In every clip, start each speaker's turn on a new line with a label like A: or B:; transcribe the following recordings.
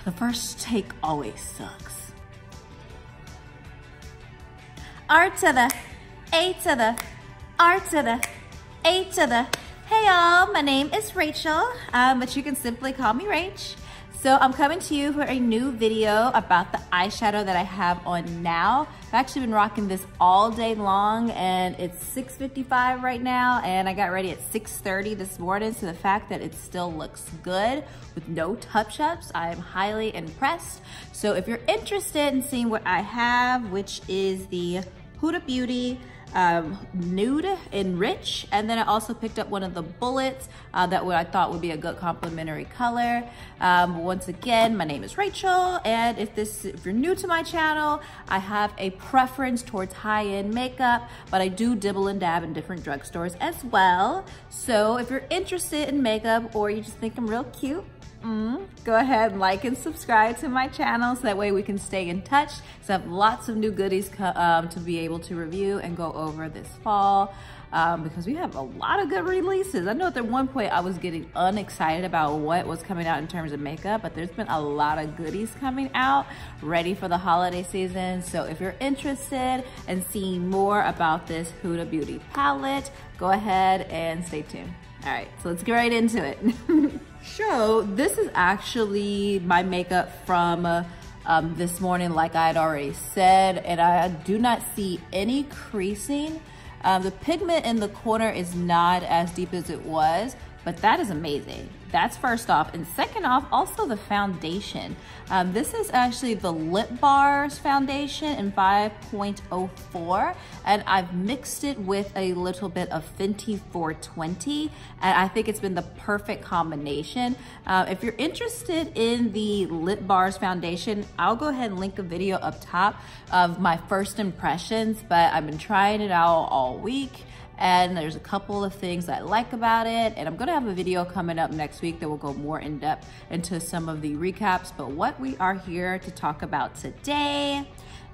A: The first take always sucks. R to the A to the R to the A to the. Hey y'all, my name is Rachel, but you can simply call me Rach. So I'm coming to you for a new video about the eyeshadow that I have on now. I've actually been rocking this all day long and it's 6:55 right now and I got ready at 6:30 this morning. So the fact that it still looks good with no touch-ups, I am highly impressed. So if you're interested in seeing what I have, which is the Huda Beauty Nude in Rich, and then I also picked up one of the bullets that I thought would be a good complementary color. Once again, my name is Rachel, and if you're new to my channel, I have a preference towards high-end makeup, but I do dibble and dab in different drugstores as well. So if you're interested in makeup or you just think I'm real cute, go ahead and like and subscribe to my channel so that way we can stay in touch. So I have lots of new goodies to be able to review and go over this fall because we have a lot of good releases. I know at one point I was getting unexcited about what was coming out in terms of makeup, but there's been a lot of goodies coming out ready for the holiday season. So if you're interested in seeing more about this Huda Beauty palette, go ahead and stay tuned. All right, so let's get right into it. So this is actually my makeup from this morning, like I had already said, and I do not see any creasing. The pigment in the corner is not as deep as it was, but that is amazing. That's first off. And second off, also the foundation. This is actually the Lip Bars foundation in 5.04, and I've mixed it with a little bit of Fenty 420, and I think it's been the perfect combination. If you're interested in the Lip Bars foundation, I'll go ahead and link a video up top of my first impressions, but I've been trying it out all week. And there's a couple of things I like about it. And I'm gonna have a video coming up next week that will go more in depth into some of the recaps. But what we are here to talk about today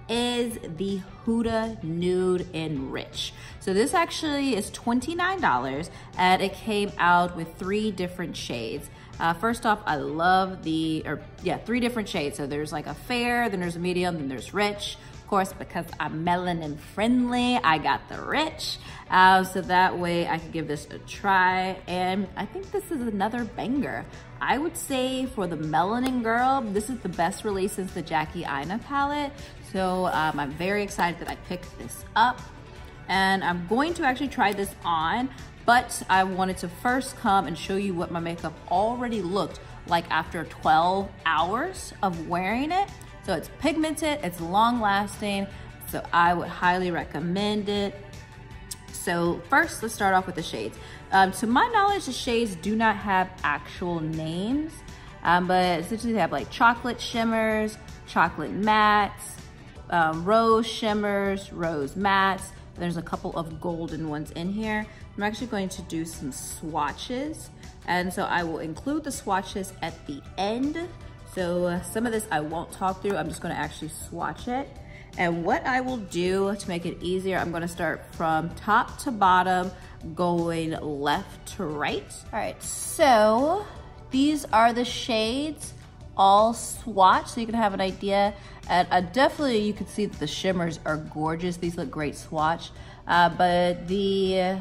A: is the Huda Nude in Rich. So this actually is $29 and it came out with 3 different shades. First off, I love three different shades. So there's like a fair, then there's a medium, then there's rich. Of course, because I'm melanin friendly, I got the rich. So that way I can give this a try. And I think this is another banger. I would say for the melanin girl, this is the best release since the Jackie Aina palette. So I'm very excited that I picked this up. And I'm going to actually try this on, but I wanted to first come and show you what my makeup already looked like after 12 hours of wearing it. So it's pigmented, it's long lasting, so I would highly recommend it. So first, let's start off with the shades. To my knowledge, the shades do not have actual names, but essentially they have like chocolate shimmers, chocolate mattes, rose shimmers, rose mattes. There's a couple of golden ones in here. I'm actually going to do some swatches, and so I will include the swatches at the end. So some of this I won't talk through, I'm just gonna actually swatch it. And what I will do to make it easier, I'm gonna start from top to bottom, going left to right. All right, so these are the shades all swatched, so you can have an idea. And definitely you can see that the shimmers are gorgeous. These look great swatched, but the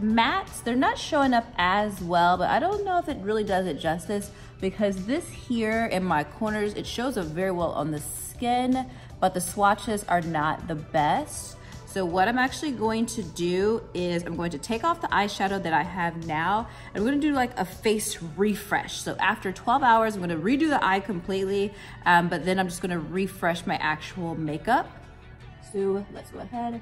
A: mattes, they're not showing up as well, but I don't know if it really does it justice because this here in my corners, it shows up very well on the skin, but the swatches are not the best. So what I'm actually going to do is I'm going to take off the eyeshadow that I have now. I'm gonna do like a face refresh. So after 12 hours, I'm gonna redo the eye completely, but then I'm just gonna refresh my actual makeup. So let's go ahead.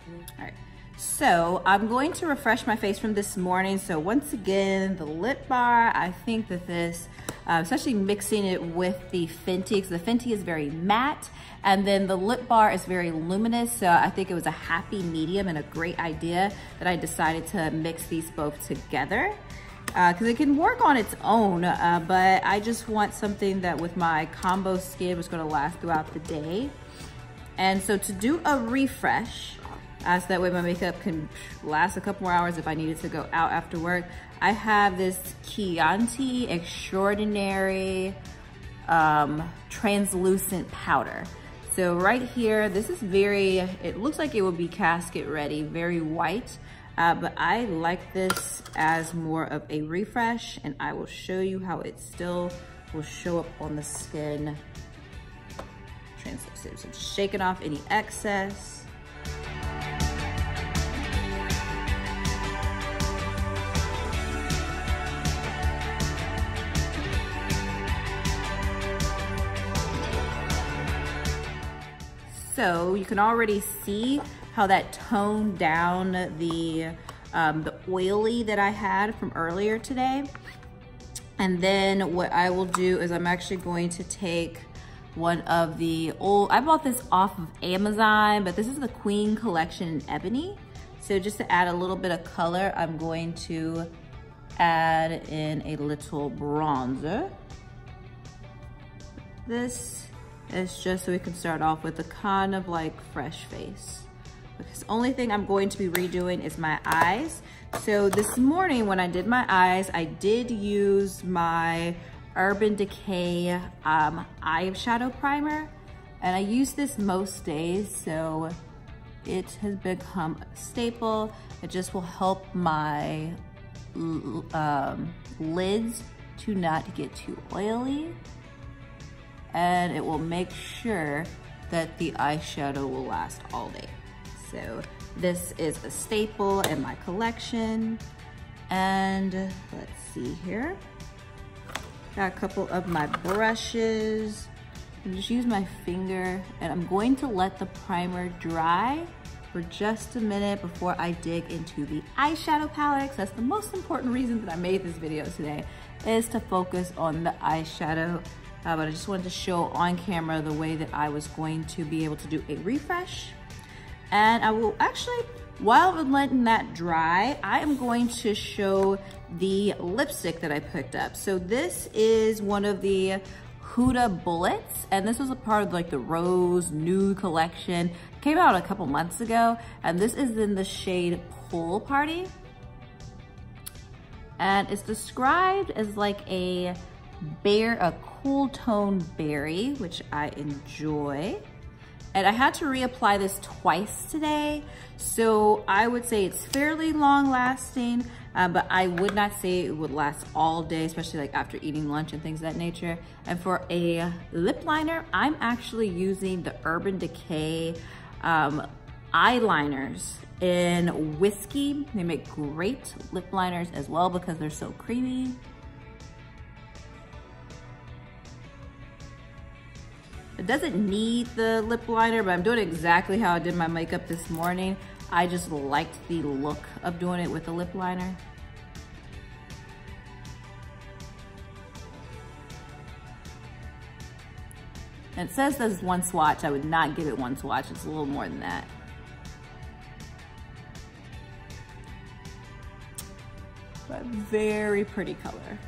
A: All right. So I'm going to refresh my face from this morning. So once again, the lip bar, I think that this, especially mixing it with the Fenty, because the Fenty is very matte, and then the lip bar is very luminous. So I think it was a happy medium and a great idea that I decided to mix these both together. Because it can work on its own, but I just want something that with my combo skin was gonna last throughout the day. And so to do a refresh, so that way my makeup can last a couple more hours if I needed to go out after work, I have this Chianti Extraordinary translucent powder. So right here, this is it looks like it would be casket ready, very white, but I like this as more of a refresh, and I will show you how it still will show up on the skin translucent. So just shaking off any excess. So you can already see how that toned down the oily that I had from earlier today. And then what I will do is I'm actually going to take one of the I bought this off of Amazon, but this is the Queen Collection in Ebony. So just to add a little bit of color, I'm going to add in a little bronzer. This is just so we can start off with a kind of like fresh face. Because the only thing I'm going to be redoing is my eyes. So this morning when I did my eyes, I did use my Urban Decay eyeshadow primer. And I use this most days, so it has become a staple. It just will help my lids to not get too oily. And it will make sure that the eyeshadow will last all day. So this is a staple in my collection. And let's see here. Got a couple of my brushes. And just use my finger, and I'm going to let the primer dry for just a minute before I dig into the eyeshadow palette. That's the most important reason that I made this video today, is to focus on the eyeshadow. But I just wanted to show on camera the way that I was going to be able to do a refresh. And I will actually, while I'm letting that dry, I am going to show the lipstick that I picked up. So this is one of the Huda Bullets, and this was a part of like the Rose Nude collection. Came out a couple months ago, and this is in the shade Pool Party. And it's described as like a cool tone berry, which I enjoy. And I had to reapply this twice today. So I would say it's fairly long lasting, but I would not say it would last all day, especially like after eating lunch and things of that nature. And for a lip liner, I'm actually using the Urban Decay eyeliners in Whiskey. They make great lip liners as well because they're so creamy. It doesn't need the lip liner, but I'm doing it exactly how I did my makeup this morning. I just liked the look of doing it with the lip liner. And it says there's one swatch. I would not give it one swatch. It's a little more than that. But very pretty color.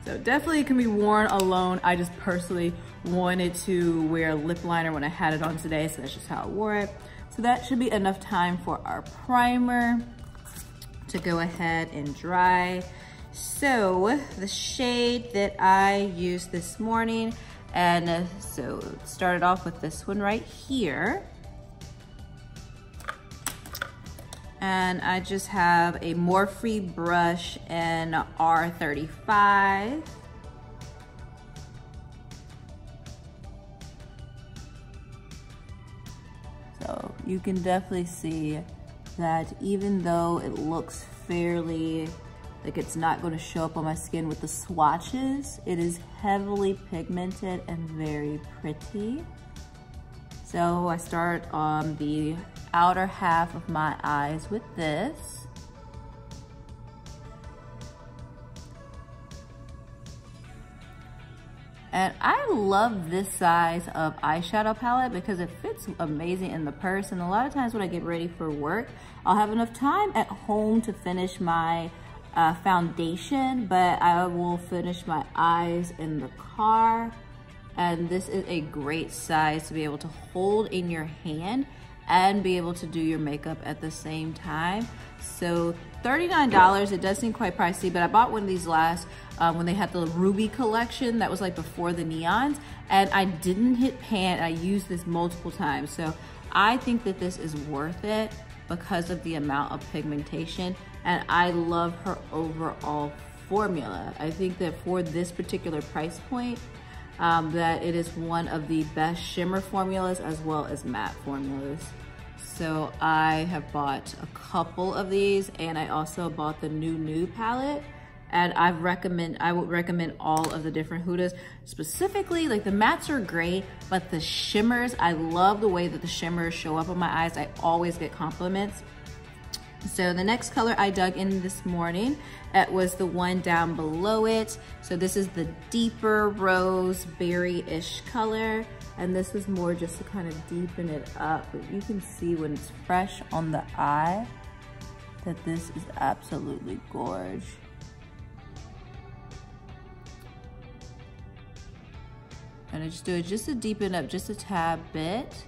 A: So definitely it can be worn alone. I just personally wanted to wear a lip liner when I had it on today, so that's just how I wore it. So that should be enough time for our primer to go ahead and dry. So the shade that I used this morning, and so started off with this one right here. And I just have a Morphe brush in R35. So you can definitely see that even though it looks fairly like it's not going to show up on my skin with the swatches, it is heavily pigmented and very pretty. So I start on the outer half of my eyes with this. And I love this size of eyeshadow palette because it fits amazing in the purse. And a lot of times when I get ready for work, I'll have enough time at home to finish my foundation, but I will finish my eyes in the car. And this is a great size to be able to hold in your hand and be able to do your makeup at the same time. So $39, it does seem quite pricey, but I bought one of these last when they had the ruby collection that was like before the neons, and I didn't hit pan. I used this multiple times. So I think that this is worth it because of the amount of pigmentation, and I love her overall formula. I think that for this particular price point, that it is one of the best shimmer formulas as well as matte formulas. So I have bought a couple of these, and I also bought the new Nude palette, and I would recommend all of the different Hudas. Specifically, like the mattes are great, but the shimmers, I love the way that the shimmers show up on my eyes. I always get compliments. So the next color I dug in this morning, it was the one down below it. So this is the deeper rose berry-ish color. And this is more just to kind of deepen it up. But you can see when it's fresh on the eye that this is absolutely gorgeous. And I just do it just to deepen up just a tad bit.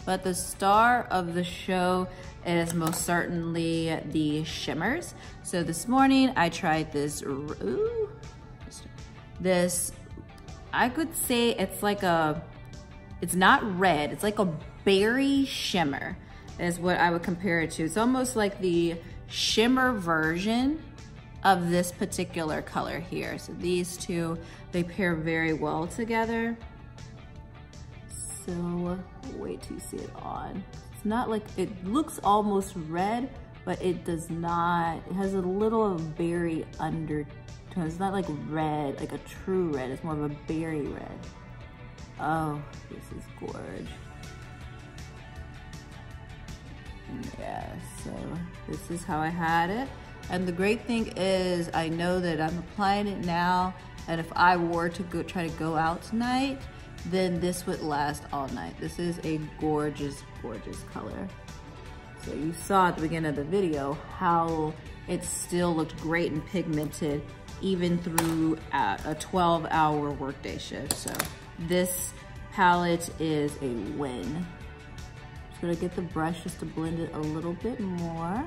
A: But the star of the show is most certainly the shimmers. So this morning I tried this, I could say it's like it's not red, it's like a berry shimmer is what I would compare it to. It's almost like the shimmer version of this particular color here. So these two, they pair very well together. So wait till you see it on. It's not like, it looks almost red, but it does not. It has a little berry undertone. It's not like red, like a true red. It's more of a berry red. Oh, this is gorgeous. Yeah, so this is how I had it. And the great thing is I know that I'm applying it now, and if I were to try to go out tonight, then this would last all night. This is a gorgeous, gorgeous color. So you saw at the beginning of the video how it still looked great and pigmented even through a 12-hour workday shift. So this palette is a win. Just gonna get the brush just to blend it a little bit more.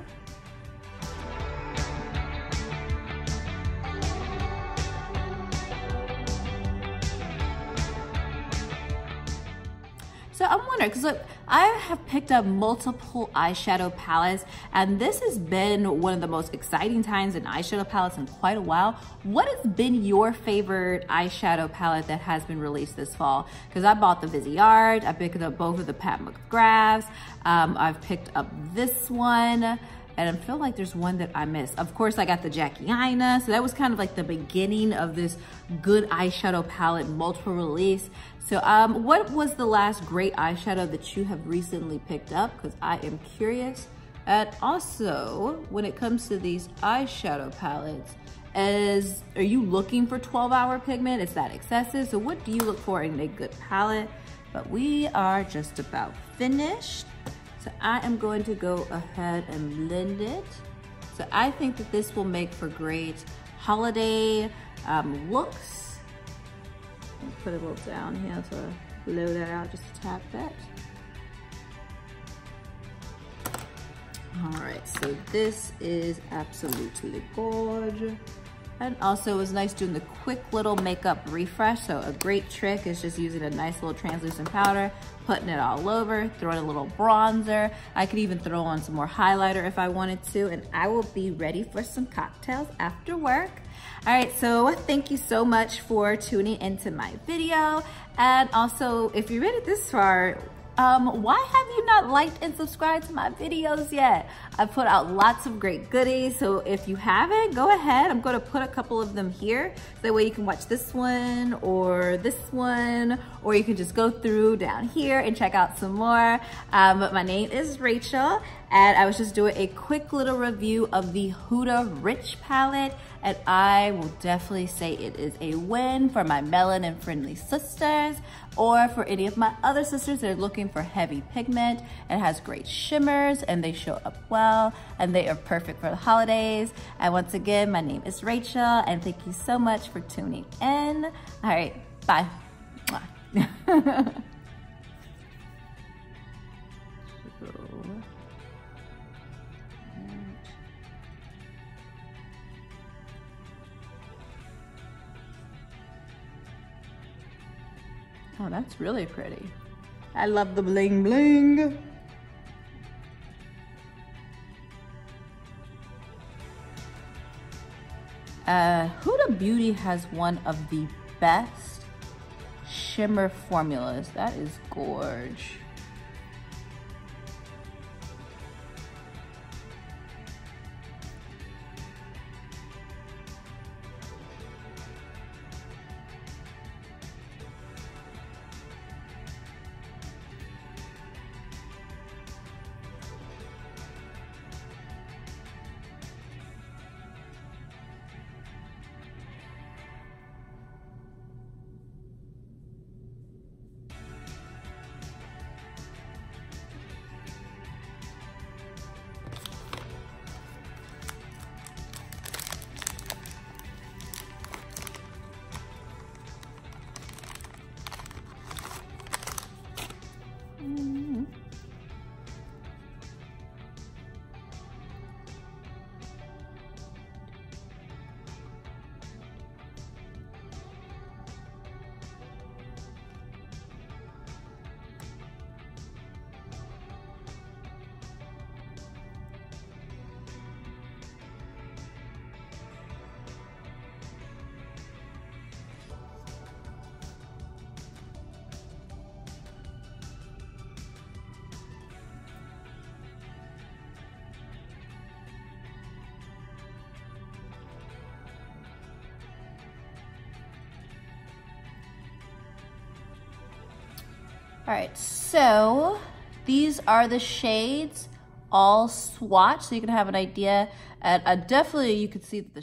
A: So I'm wondering, because look, I have picked up multiple eyeshadow palettes, and this has been one of the most exciting times in eyeshadow palettes in quite a while. What has been your favorite eyeshadow palette that has been released this fall? Because I bought the Viseart, I picked up both of the Pat McGraths, I've picked up this one, and I feel like there's one that I missed. Of course, I got the Jackie Aina, so that was kind of like the beginning of this good eyeshadow palette multiple release. So what was the last great eyeshadow that you have recently picked up? Because I am curious. And also, when it comes to these eyeshadow palettes, are you looking for 12-hour pigment? Is that excessive? So what do you look for in a good palette? But we are just about finished. So I am going to go ahead and blend it. So I think that this will make for great holiday looks. Put a little down here to blow that out just a tad bit. All right, so this is absolutely gorgeous. And also it was nice doing the quick little makeup refresh. So a great trick is just using a nice little translucent powder, putting it all over, throwing a little bronzer. I could even throw on some more highlighter if I wanted to, and I will be ready for some cocktails after work. All right, so thank you so much for tuning into my video. And also, if you made it this far, why have you not liked and subscribed to my videos yet? I put out lots of great goodies, so if you haven't, go ahead. I'm gonna put a couple of them here. That way you can watch this one, or you can just go through down here and check out some more. But my name is Rachel, and I was just doing a quick little review of the Huda Rich palette, and I will definitely say it is a win for my melanin friendly sisters, or for any of my other sisters that are looking for heavy pigment. It has great shimmers and they show up well, and they are perfect for the holidays. And once again, my name is Rachel, and thank you so much for tuning in. All right, bye. Oh, that's really pretty. I love the bling bling. Huda Beauty has one of the best shimmer formulas. That is gorge. All right, so these are the shades, all swatched, so you can have an idea. And definitely you can see that the